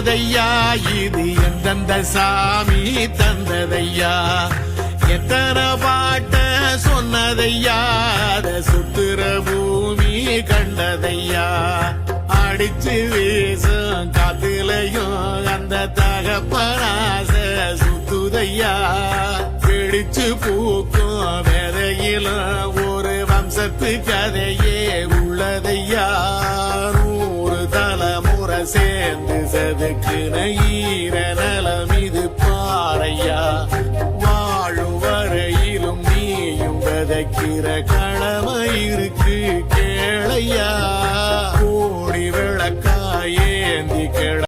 வந்ததையா இது எந்தெந்த சாமி தந்ததையா எத்தனை பாட்ட சொன்னதையா அத சுத்துற பூமி கண்டதையா அடிச்சு வீசும் காத்துலையும் அந்த தகப்பனாச சுத்துதையா பிடிச்சு பூக்கும் விதையிலும் ஒரு வம்சத்து கதையே உள்ளதையா 100 தலைமுறை சேர்ந்து சதுக்குன ஈர நலம் இது பாறையா வாழும் வரையிலும் நீயும் விதைக்கிற கடமை இருக்கு